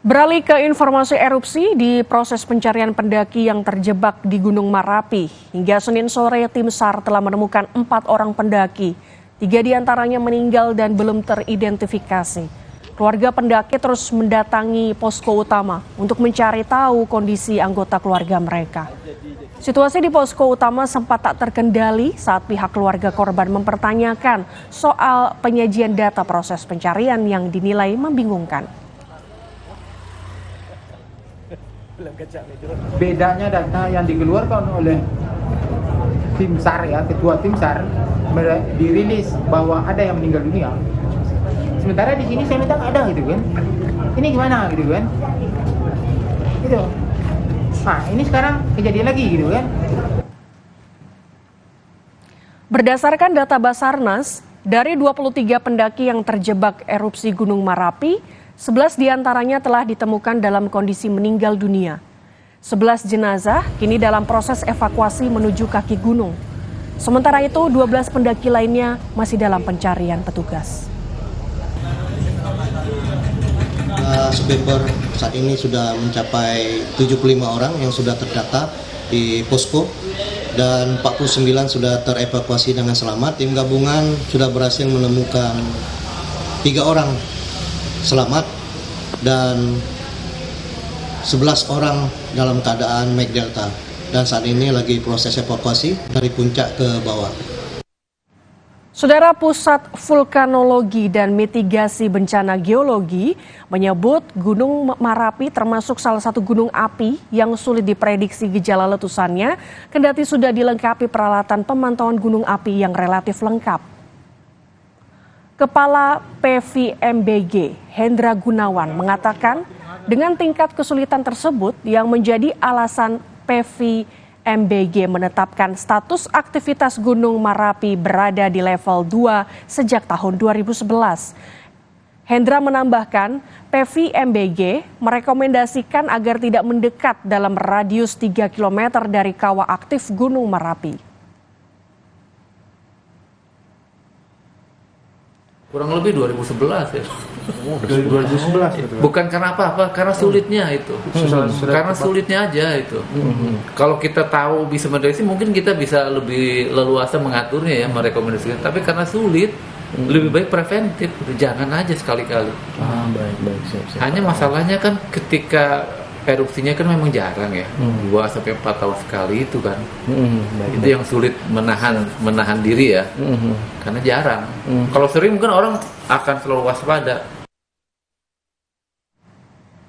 Beralih ke informasi erupsi di proses pencarian pendaki yang terjebak di Gunung Marapi. Hingga Senin sore tim SAR telah menemukan 4 orang pendaki. 3 diantaranya meninggal dan belum teridentifikasi. Keluarga pendaki terus mendatangi posko utama untuk mencari tahu kondisi anggota keluarga mereka. Situasi di posko utama sempat tak terkendali saat pihak keluarga korban mempertanyakan soal penyajian data proses pencarian yang dinilai membingungkan. Bedanya data yang dikeluarkan oleh tim SAR ya, ketua tim SAR dirilis bahwa ada yang meninggal dunia. Sementara di sini saya minta ada gitu kan. Ini gimana gitu kan? Gitu. Nah, ini sekarang kejadian lagi gitu kan. Berdasarkan data Basarnas, dari 23 pendaki yang terjebak erupsi Gunung Marapi, 11 diantaranya telah ditemukan dalam kondisi meninggal dunia. 11 jenazah kini dalam proses evakuasi menuju kaki gunung. Sementara itu 12 pendaki lainnya masih dalam pencarian petugas. Survivor saat ini sudah mencapai 75 orang yang sudah terdata di posko dan 49 sudah terevakuasi dengan selamat. Tim gabungan sudah berhasil menemukan 3 orang selamat dan 11 orang dalam keadaan Mike Delta, dan saat ini lagi proses evakuasi dari puncak ke bawah. Saudara, Pusat Vulkanologi dan Mitigasi Bencana Geologi menyebut Gunung Marapi termasuk salah satu gunung api yang sulit diprediksi gejala letusannya, kendati sudah dilengkapi peralatan pemantauan gunung api yang relatif lengkap. Kepala PVMBG Hendra Gunawan mengatakan dengan tingkat kesulitan tersebut yang menjadi alasan PVMBG menetapkan status aktivitas Gunung Marapi berada di level 2 sejak tahun 2011. Hendra menambahkan PVMBG merekomendasikan agar tidak mendekat dalam radius 3 km dari kawah aktif Gunung Marapi. Kurang lebih 2011 ya. Dari 2011 gitu. Bukan karena apa-apa, karena sulitnya itu. Karena sulitnya aja itu. Kalau kita tahu bisa mendeteksi, mungkin kita bisa lebih leluasa mengaturnya ya, merekomendasikan. Tapi karena sulit, lebih baik preventif. Jangan aja sekali-kali. Baik, siap. Hanya masalahnya kan ketika erupsinya kan memang jarang ya, 2-4 tahun sekali itu kan. Itu yang sulit menahan diri ya, karena jarang. Kalau sering mungkin orang akan selalu waspada.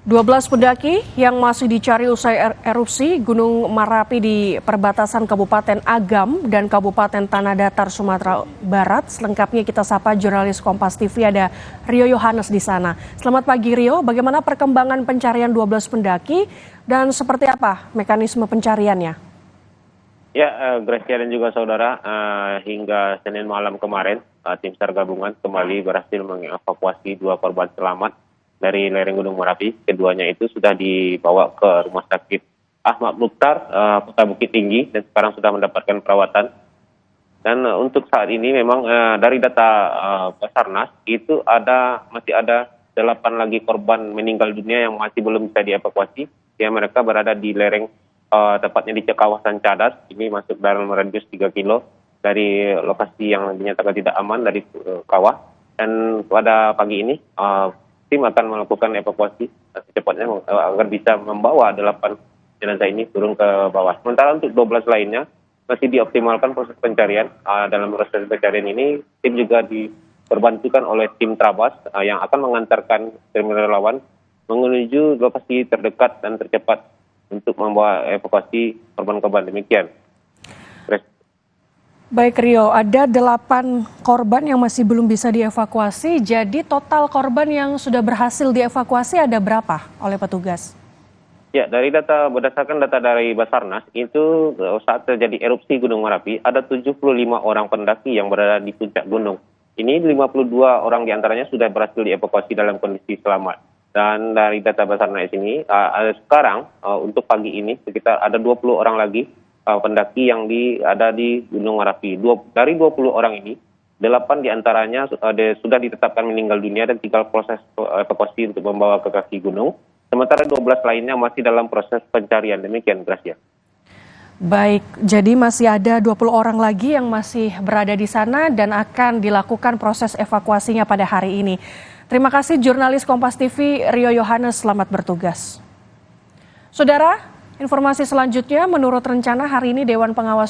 12 pendaki yang masih dicari usai erupsi Gunung Marapi di perbatasan Kabupaten Agam dan Kabupaten Tanah Datar, Sumatera Barat. Selengkapnya kita sapa jurnalis Kompas TV, ada Rio Yohanes di sana. Selamat pagi Rio, bagaimana perkembangan pencarian 12 pendaki dan seperti apa mekanisme pencariannya? Ya, Gracia dan juga saudara, hingga Senin malam kemarin, tim SAR gabungan kembali berhasil mengevakuasi 2 korban selamat dari lereng Gunung Merapi. Keduanya itu sudah dibawa ke Rumah Sakit Ahmad Mukhtar, Kota Bukit Tinggi, dan sekarang sudah mendapatkan perawatan. Dan untuk saat ini memang dari data Basarnas itu masih ada 8 lagi korban meninggal dunia yang masih belum bisa dievakuasi. Ya, mereka berada di lereng, tepatnya di kawasan Cadas. Ini masuk dalam radius 3 kilo dari lokasi yang dinyatakan tidak aman dari kawah. Dan pada pagi ini tim akan melakukan evakuasi secepatnya agar bisa membawa 8 jenazah ini turun ke bawah. Sementara untuk 12 lainnya masih dioptimalkan proses pencarian. Dalam proses pencarian ini tim juga diperbantukan oleh tim Trabas yang akan mengantarkan tim relawan menuju lokasi terdekat dan tercepat untuk membawa evakuasi korban-korban. Demikian. Baik Rio, ada 8 korban yang masih belum bisa dievakuasi, jadi total korban yang sudah berhasil dievakuasi ada berapa oleh petugas? Ya, berdasarkan data dari Basarnas, itu saat terjadi erupsi Gunung Merapi, ada 75 orang pendaki yang berada di puncak gunung. Ini 52 orang diantaranya sudah berhasil dievakuasi dalam kondisi selamat. Dan dari data Basarnas ini, sekarang untuk pagi ini sekitar ada 20 orang lagi pendaki yang ada di Gunung Merapi. Dari 20 orang ini, 8 diantaranya sudah ditetapkan meninggal dunia dan tinggal proses evakuasi untuk membawa ke kaki gunung. Sementara 12 lainnya masih dalam proses pencarian. Demikian, Gracia. Baik, jadi masih ada 20 orang lagi yang masih berada di sana dan akan dilakukan proses evakuasinya pada hari ini. Terima kasih jurnalis Kompas TV Rio Yohanes, selamat bertugas. Saudara, informasi selanjutnya menurut rencana hari ini Dewan Pengawas